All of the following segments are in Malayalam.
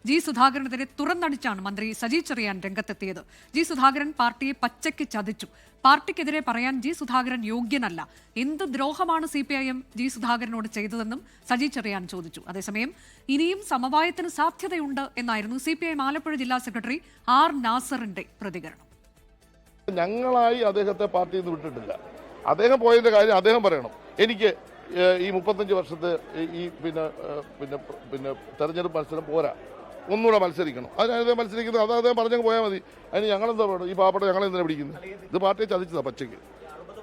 ജി സുധാകരനെതിരെ തുറന്നടിച്ചാണ് മന്ത്രി സജി ചെറിയാൻ രംഗത്തെത്തിയത്. ജി സുധാകരൻ പാർട്ടിയെ പച്ചയ്ക്ക് ചതിച്ചു. പാർട്ടിക്കെതിരെ പറയാൻ ജി സുധാകരൻ യോഗ്യനല്ല. എന്ത് ദ്രോഹമാണ് CPIM ജി സുധാകരനോട് ചെയ്തതെന്നും സജി ചെറിയാൻ ചോദിച്ചു. അതേസമയം ഇനിയും സമവായത്തിന് സാധ്യതയുണ്ട് എന്നായിരുന്നു CPIM ആലപ്പുഴ ജില്ലാ സെക്രട്ടറി R നാസറിന്റെ പ്രതികരണം. ഞങ്ങളായി അദ്ദേഹത്തെ പാർട്ടിയിൽ നിന്ന് വിട്ടിട്ടില്ല. അദ്ദേഹം പോയതിന്റെ കാര്യം അദ്ദേഹം പറയണം. എനിക്ക് ഈ 35 വർഷത്തെ ഈ പിന്നെ തെരഞ്ഞെടുപ്പ് മത്സരം പോരാ, ഒന്നുകൂടെ മത്സരിക്കണം. അതിനദ്ദേഹം മത്സരിക്കുന്നത് അത് അദ്ദേഹം പറഞ്ഞങ്ങ് പോയാൽ മതി. അതിന് ഞങ്ങളെന്താ പറയുന്നത്? ഈ പാവപ്പെട്ട ഞങ്ങളെന്തിനാണ് പിടിക്കുന്നത്? ഇത് പാർട്ടിയെ ചതിച്ചതാണ് പച്ചയ്ക്ക്.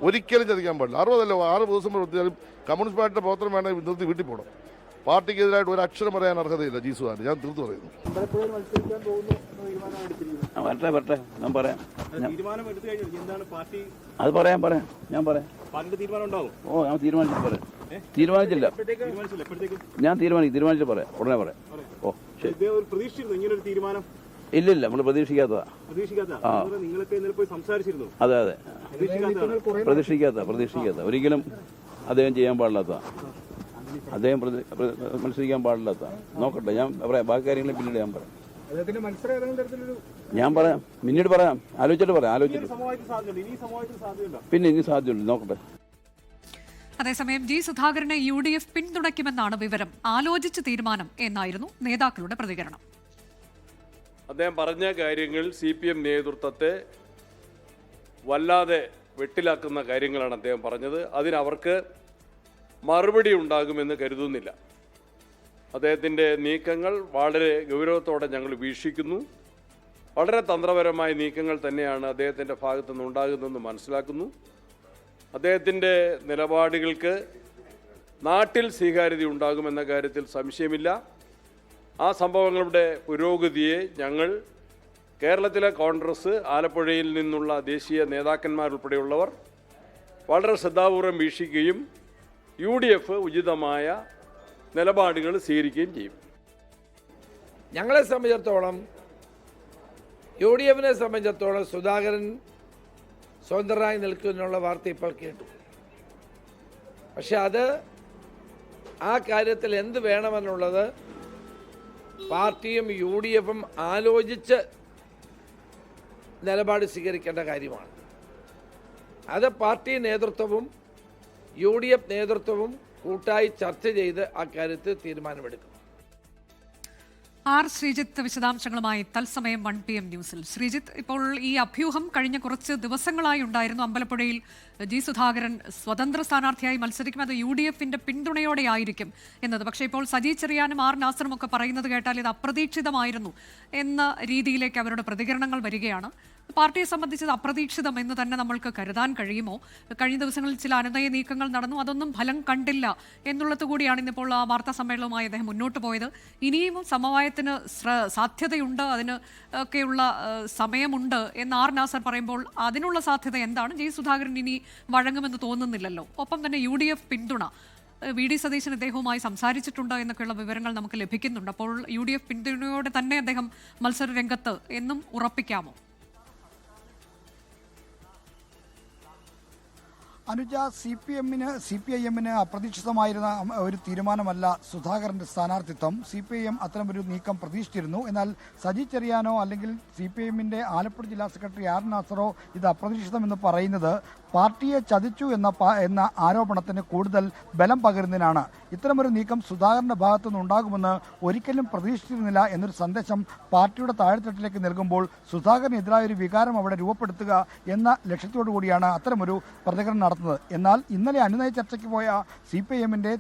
ഒരിക്കലും ചതിക്കാൻ പാടില്ല. 6 ദിവസം കൊടുത്താലും കമ്മ്യൂണിസ്റ്റ് പാർട്ടിയുടെ പ്രവർത്തനം വേണമെങ്കിൽ നിർത്തി വീട്ടിൽ പോകണം. പാർട്ടിക്കെതിരായിട്ട് ഒരു അക്ഷരം പറയാൻ അർഹതയില്ല ജി സുധാകരൻ. ഞാൻ തീർത്തു പറയുന്നു. ഞാൻ പറയാം. അത് പറയാം ഞാൻ പറയാം. ഓ, ഞാൻ തീരുമാനിച്ചിട്ട് പറയാം. തീരുമാനിച്ചില്ല, ഞാൻ തീരുമാനിച്ചിട്ട് പറയാം. ഉടനെ പറയാം. ഓ ശരി. ഇല്ലില്ല, നമ്മൾ പ്രതീക്ഷിക്കാത്തതാ. അതെ, പ്രതീക്ഷിക്കാത്ത ഒരിക്കലും അദ്ദേഹം ചെയ്യാൻ പാടില്ലാത്ത, അദ്ദേഹം മത്സരിക്കാൻ പാടില്ലാത്ത. നോക്കട്ടെ, ഞാൻ പറയാം. ബാക്കി കാര്യങ്ങൾ പിന്നീട് ഞാൻ പറയാം. പിന്നീട് പറയാം. ആലോചിച്ചിട്ട് പിന്നെ ഇനി സാധ്യതയുണ്ട്. നോക്കട്ടെ. അതേസമയം ജി സുധാകരനെ UDF പിന്തുണയ്ക്കുമെന്നാണ് വിവരം. ആലോചിച്ച് തീരുമാനം എന്നായിരുന്നു നേതാക്കളുടെ പ്രതികരണം. അദ്ദേഹം പറഞ്ഞ കാര്യങ്ങൾ CPM നേതൃത്വത്തെ വല്ലാതെ വെട്ടിലാക്കുന്ന കാര്യങ്ങളാണ് അദ്ദേഹം പറഞ്ഞത്. അതിനവർക്ക് മറുപടി ഉണ്ടാകുമെന്ന് കരുതുന്നില്ല. അദ്ദേഹത്തിൻ്റെ നീക്കങ്ങൾ വളരെ ഗൗരവത്തോടെ ഞങ്ങൾ വീക്ഷിക്കുന്നു. വളരെ തന്ത്രപരമായ നീക്കങ്ങൾ തന്നെയാണ് അദ്ദേഹത്തിൻ്റെ ഭാഗത്തു നിന്നുണ്ടാകുന്നതെന്ന് മനസ്സിലാക്കുന്നു. അദ്ദേഹത്തിൻ്റെ നിലപാടുകൾക്ക് നാട്ടിൽ സ്വീകാര്യത ഉണ്ടാകുമെന്ന കാര്യത്തിൽ സംശയമില്ല. ആ സംഭവങ്ങളുടെ പുരോഗതിയെ ഞങ്ങൾ കേരളത്തിലെ കോൺഗ്രസ്, ആലപ്പുഴയിൽ നിന്നുള്ള ദേശീയ നേതാക്കന്മാരുൾപ്പെടെയുള്ളവർ വളരെ ശ്രദ്ധാപൂർവം വീക്ഷിക്കുകയും UDF ഉചിതമായ നിലപാടുകൾ സ്വീകരിക്കുകയും ചെയ്യും. ഞങ്ങളെ സംബന്ധിച്ചിടത്തോളം, UDFനെ സംബന്ധിച്ചിടത്തോളം സുധാകരൻ സ്വതന്ത്രനായി നിൽക്കുമെന്നുള്ള വാർത്ത ഇപ്പോൾ കേട്ടു. പക്ഷെ ആ കാര്യത്തിൽ എന്ത് വേണമെന്നുള്ളത് പാർട്ടിയും UDFും ആലോചിച്ച് നിലപാട് സ്വീകരിക്കേണ്ട കാര്യമാണ്. അത് പാർട്ടി നേതൃത്വവും UDF നേതൃത്വവും കൂട്ടായി ചർച്ച ചെയ്ത് ആ കാര്യത്തിൽ തീരുമാനമെടുക്കും. R ശ്രീജിത്ത് വിശദാംശങ്ങളുമായി തത്സമയം 1 PM ന്യൂസിൽ. ശ്രീജിത്ത്, ഇപ്പോൾ ഈ അഭ്യൂഹം കഴിഞ്ഞ കുറച്ച് ദിവസങ്ങളായി ഉണ്ടായിരുന്നു. അമ്പലപ്പുഴയിൽ ജി സുധാകരൻ സ്വതന്ത്ര സ്ഥാനാർത്ഥിയായി മത്സരിക്കും, അത് UDFന്റെ പിന്തുണയോടെ ആയിരിക്കും എന്നത്. പക്ഷേ ഇപ്പോൾ സജി ചെറിയാനും R നാസറും ഒക്കെ പറയുന്നത് കേട്ടാൽ ഇത് അപ്രതീക്ഷിതമായിരുന്നു എന്ന രീതിയിലേക്ക് അവരുടെ പ്രതികരണങ്ങൾ വരികയാണ്. പാർട്ടിയെ സംബന്ധിച്ചത് അപ്രതീക്ഷിതം എന്ന് തന്നെ നമ്മൾക്ക് കരുതാൻ കഴിയുമോ? കഴിഞ്ഞ ദിവസങ്ങളിൽ ചില അനുനയ നീക്കങ്ങൾ നടന്നു, അതൊന്നും ഫലം കണ്ടില്ല എന്നുള്ളത് കൂടിയാണ് ഇന്നിപ്പോൾ ആ വാർത്താ സമ്മേളനവുമായി അദ്ദേഹം മുന്നോട്ട് പോയത്. ഇനിയും സമവായത്തിന് സാധ്യതയുണ്ട്, അതിന് ഒക്കെയുള്ള സമയമുണ്ട് എന്ന് R നാസർ പറയുമ്പോൾ അതിനുള്ള സാധ്യത എന്താണ്? ജി സുധാകരൻ ഇനി വഴങ്ങുമെന്ന് തോന്നുന്നില്ലല്ലോ. ഒപ്പം തന്നെ UDF പിന്തുണ, VD സതീശൻ അദ്ദേഹവുമായി സംസാരിച്ചിട്ടുണ്ട് എന്നൊക്കെയുള്ള വിവരങ്ങൾ നമുക്ക് ലഭിക്കുന്നുണ്ട്. അപ്പോൾ UDF പിന്തുണയോടെ തന്നെ അദ്ദേഹം മത്സര രംഗത്ത് എന്നും ഉറപ്പിക്കാമോ? അനുജ, CPIMന് അപ്രതീക്ഷിതമായിരുന്ന ഒരു തീരുമാനമല്ല സുധാകരന്റെ സ്ഥാനാർത്ഥിത്വം. CPIM അത്തരമൊരു നീക്കം പ്രതീക്ഷിച്ചിരുന്നു. എന്നാൽ സജി ചെറിയാനോ അല്ലെങ്കിൽ CPIMന്റെ ആലപ്പുഴ ജില്ലാ സെക്രട്ടറി R നാസറോ ഇത് അപ്രതീക്ഷിതമെന്ന് പറയുന്നത് പാർട്ടിയെ ചതിച്ചു എന്ന ആരോപണത്തിന് കൂടുതൽ ബലം പകരുന്നതിനാണ്. ഇത്തരമൊരു നീക്കം സുധാകരന്റെ ഭാഗത്തുനിന്ന് ഉണ്ടാകുമെന്ന് ഒരിക്കലും പ്രതീക്ഷിച്ചിരുന്നില്ല എന്നൊരു സന്ദേശം പാർട്ടിയുടെ താഴെത്തട്ടിലേക്ക് നൽകുമ്പോൾ സുധാകരനെതിരായ ഒരു വികാരം അവിടെ രൂപപ്പെടുത്തുക എന്ന ലക്ഷ്യത്തോടു കൂടിയാണ് അത്തരമൊരു പ്രതികരണം നടത്തുന്നത്. എന്നാൽ ഇന്നലെ അനുനയ ചർച്ചയ്ക്ക് പോയ CPIMന്റെ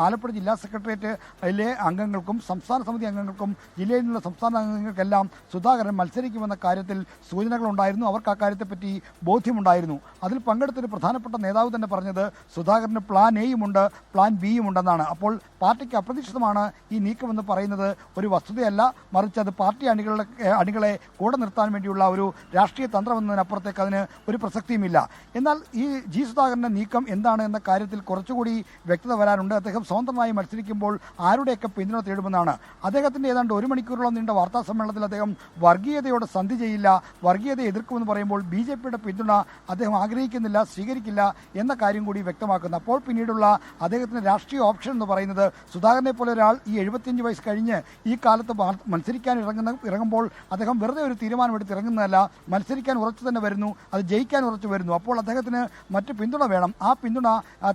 ആലപ്പുഴ ജില്ലാ സെക്രട്ടേറിയറ്റിലെ അംഗങ്ങൾക്കും സംസ്ഥാന സമിതി അംഗങ്ങൾക്കും ജില്ലയിൽ നിന്നുള്ള സംസ്ഥാന അംഗങ്ങൾക്കെല്ലാം സുധാകരൻ മത്സരിക്കുമെന്ന കാര്യത്തിൽ സൂചനകളുണ്ടായിരുന്നു. അവർക്ക് ആ കാര്യത്തെപ്പറ്റി ബോധ്യമുണ്ടായിരുന്നു. അതിൽ പങ്കെടുത്തൊരു പ്രധാനപ്പെട്ട നേതാവ് തന്നെ പറഞ്ഞത് സുധാകരന് പ്ലാൻ എയും ഉണ്ട്, പ്ലാൻ ബിയും ഉണ്ടെന്നാണ്. അപ്പോൾ പാർട്ടിക്ക് അപ്രതീക്ഷിതമാണ് ഈ നീക്കമെന്ന് പറയുന്നത് ഒരു വസ്തുതയല്ല, മറിച്ച് അത് പാർട്ടി അണികളെ കൂടെ നിർത്താൻ വേണ്ടിയുള്ള ഒരു രാഷ്ട്രീയ തന്ത്രമെന്നതിനപ്പുറത്തേക്ക് അതിന് ഒരു പ്രസക്തിയുമില്ല. എന്നാൽ ഈ ജി സുധാകരന്റെ നീക്കം എന്താണ് എന്ന കാര്യത്തിൽ കുറച്ചുകൂടി വ്യക്തത വരാനുണ്ട്. അദ്ദേഹം സ്വതന്ത്രമായി മത്സരിക്കുമ്പോൾ ആരുടെയൊക്കെ പിന്തുണ തേടുമെന്നാണ്. അദ്ദേഹത്തിന്റെ ഏതാണ്ട് 1 മണിക്കൂറോളം നീണ്ട വാർത്താ സമ്മേളനത്തിൽ അദ്ദേഹം വർഗീയതയോട് സന്ധി ചെയ്യില്ല, വർഗീയതയെ എതിർക്കുമെന്ന് പറയുമ്പോൾ BJPയുടെ പിന്തുണ അദ്ദേഹം ആഗ്രഹിക്കുന്നില്ല സ്വീകരിക്കുന്നില്ല, സ്വീകരിക്കില്ല എന്ന കാര്യം കൂടി വ്യക്തമാക്കുന്നു. അപ്പോൾ പിന്നീടുള്ള അദ്ദേഹത്തിന്റെ രാഷ്ട്രീയ ഓപ്ഷൻ എന്ന് പറയുന്നത് സുധാകരനെ പോലെ ഒരാൾ ഈ 75 വയസ്സ് കഴിഞ്ഞ് ഈ കാലത്ത് മത്സരിക്കാൻ ഇറങ്ങുമ്പോൾ അദ്ദേഹം വെറുതെ ഒരു തീരുമാനമെടുത്ത് ഇറങ്ങുന്നതല്ല, മത്സരിക്കാൻ ഉറച്ചു തന്നെ വരുന്നു, അത് ജയിക്കാൻ ഉറച്ചു വരുന്നു. അപ്പോൾ അദ്ദേഹത്തിന് മറ്റ് പിന്തുണ വേണം. ആ പിന്തുണ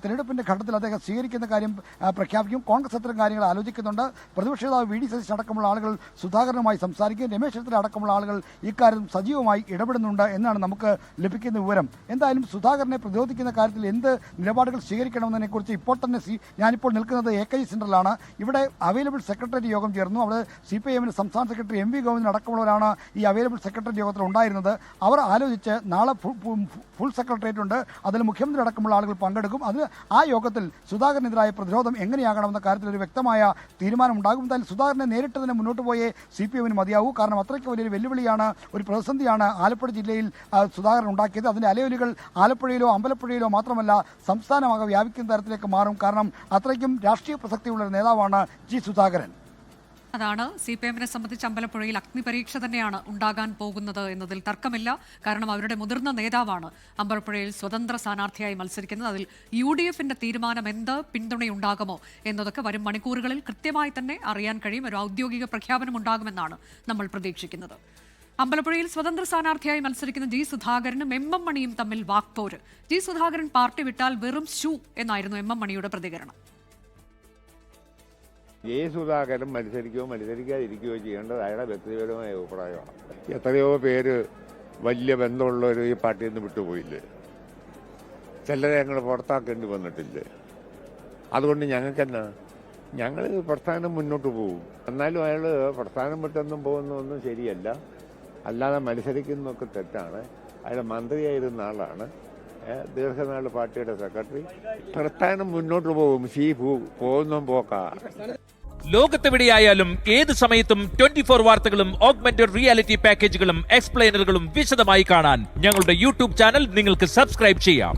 തെരഞ്ഞെടുപ്പിന്റെ ഘട്ടത്തിൽ അദ്ദേഹം സ്വീകരിക്കുന്ന കാര്യം പ്രഖ്യാപിക്കും. കോൺഗ്രസ് അത്തരം കാര്യങ്ങൾ ആലോചിക്കുന്നുണ്ട്. പ്രതിപക്ഷ നേതാവ് വി ഡി സതീശൻ അടക്കമുള്ള ആളുകൾ സുധാകരനുമായി സംസാരിക്കും. രമേശ് ചെന്നിത്തല അടക്കമുള്ള ആളുകൾ ഇക്കാര്യം സജീവമായി ഇടപെടുന്നുണ്ട് എന്നാണ് നമുക്ക് ലഭിക്കുന്ന വിവരം. എന്തായാലും സുധാകരനെ പ്രതിരോധിക്കുന്ന കാര്യത്തിൽ എന്ത് നിലപാടുകൾ സ്വീകരിക്കണമെന്നതിനെക്കുറിച്ച് ഇപ്പോൾ തന്നെ ഞാനിപ്പോൾ നിൽക്കുന്നത് AKG സെന്ററിലാണ്. ഇവിടെ അവൈലബിൾ സെക്രട്ടേറിയറ്റ് യോഗം ചേർന്നു. അവിടെ CPIMന്റെ സംസ്ഥാന സെക്രട്ടറി MV ഗോവിന്ദൻ അടക്കമുള്ളവരാണ് ഈ അവൈലബിൾ സെക്രട്ടേറിയറ്റ് യോഗത്തിൽ ഉണ്ടായിരുന്നത്. അവർ ആലോചിച്ച് നാളെ ഫുൾ സെക്രട്ടേറിയറ്റ് ഉണ്ട്, അതിൽ മുഖ്യമന്ത്രി അടക്കമുള്ള ആളുകൾ പങ്കെടുക്കും. അതിൽ ആ യോഗത്തിൽ സുധാകരനെതിരായ പ്രതിരോധം എങ്ങനെയാകണമെന്ന കാര്യത്തിൽ ഒരു വ്യക്തമായ തീരുമാനമുണ്ടാകും. എന്തായാലും സുധാകരനെ നേരിട്ട് തന്നെ മുന്നോട്ട് പോയേ CPIMന് മതിയാവൂ. കാരണം അത്രയ്ക്ക് വലിയൊരു വെല്ലുവിളിയാണ്, ഒരു പ്രതിസന്ധിയാണ് ആലപ്പുഴ ജില്ലയിൽ സുധാകരൻ ഉണ്ടാക്കിയത്. അതിന്റെ അലയൊലികൾ ആലപ്പുഴയിലോ അമ്പലപ്പുഴയിലോ മാത്രമല്ല സംസ്ഥാനമാകെ വ്യാപിക്കുന്ന തരത്തിലേക്ക് മാറും. കാരണം അത്രയ്ക്കും രാഷ്ട്രീയ പ്രസക്തിയുള്ള ഒരു നേതാവാണ് G. സുധാകരൻ. അതാണ് CPIMനെ സംബന്ധിച്ച് അമ്പലപ്പുഴയിൽ അഗ്നിപരീക്ഷ തന്നെയാണ് ഉണ്ടാകാൻ പോകുന്നത് എന്നതിൽ തർക്കമില്ല. കാരണം അവരുടെ മുതിർന്ന നേതാവാണ് അമ്പലപ്പുഴയിൽ സ്വതന്ത്ര സ്ഥാനാർത്ഥിയായി മത്സരിക്കുന്നത്. അതിൽ UDFന്റെ തീരുമാനം എന്ത്, പിന്തുണയുണ്ടാകുമോ എന്നതൊക്കെ വരും മണിക്കൂറുകളിൽ കൃത്യമായി തന്നെ അറിയാൻ കഴിയും. ഒരു ഔദ്യോഗിക പ്രഖ്യാപനം ഉണ്ടാകുമെന്നാണ് നമ്മൾ പ്രതീക്ഷിക്കുന്നത്. അമ്പലപ്പുഴയിൽ സ്വതന്ത്ര സ്ഥാനാർത്ഥിയായി മത്സരിക്കുന്ന G. സുധാകരനും MM മണിയും തമ്മിൽ വാക്പോര്. G. സുധാകരൻ പാർട്ടി വിട്ടാൽ വെറും ഷൂ എന്നായിരുന്നു MM മണിയുടെ പ്രതികരണം. സുധാകരൻ മത്സരിക്കുകയോ മത്സരിക്കാതിരിക്കുകയോ ചെയ്യേണ്ടത് അയാളുടെ വ്യക്തിപരമായ അഭിപ്രായമാണ്. എത്രയോ പേര് വലിയ ബന്ധമുള്ളവർ ഈ പാർട്ടിയിൽ നിന്ന് വിട്ടുപോയില്ലേ, ചിലരെ ഞങ്ങൾ പുറത്താക്കേണ്ടി വന്നിട്ടില്ലേ. അതുകൊണ്ട് ഞങ്ങൾക്കെന്നാ, ഞങ്ങൾ പ്രസ്ഥാനം മുന്നോട്ട് പോകും. എന്നാലും അയാൾ പ്രസ്ഥാനം വിട്ടൊന്നും പോകുന്നതൊന്നും ശരിയല്ല. അല്ലാതെ മത്സരിക്കുന്നതൊക്കെ തെറ്റാണ്. അയാൾ മന്ത്രിയായിരുന്ന ആളാണ്, ദീർഘനാൾ പാർട്ടിയുടെ സെക്രട്ടറി. പ്രസ്ഥാനം മുന്നോട്ട് പോകും. പോകുന്ന പോക്കാ. ലോകത്തെവിടെയായാലും ഏത് സമയത്തും 24 വാർത്തകളും ഓഗ്മെന്റഡ് റിയാലിറ്റി പാക്കേജുകളും എക്സ്പ്ലെയിനറുകളും വിശദമായി കാണാൻ ഞങ്ങളുടെ YouTube ചാനൽ നിങ്ങൾക്ക് സബ്സ്ക്രൈബ് ചെയ്യാം.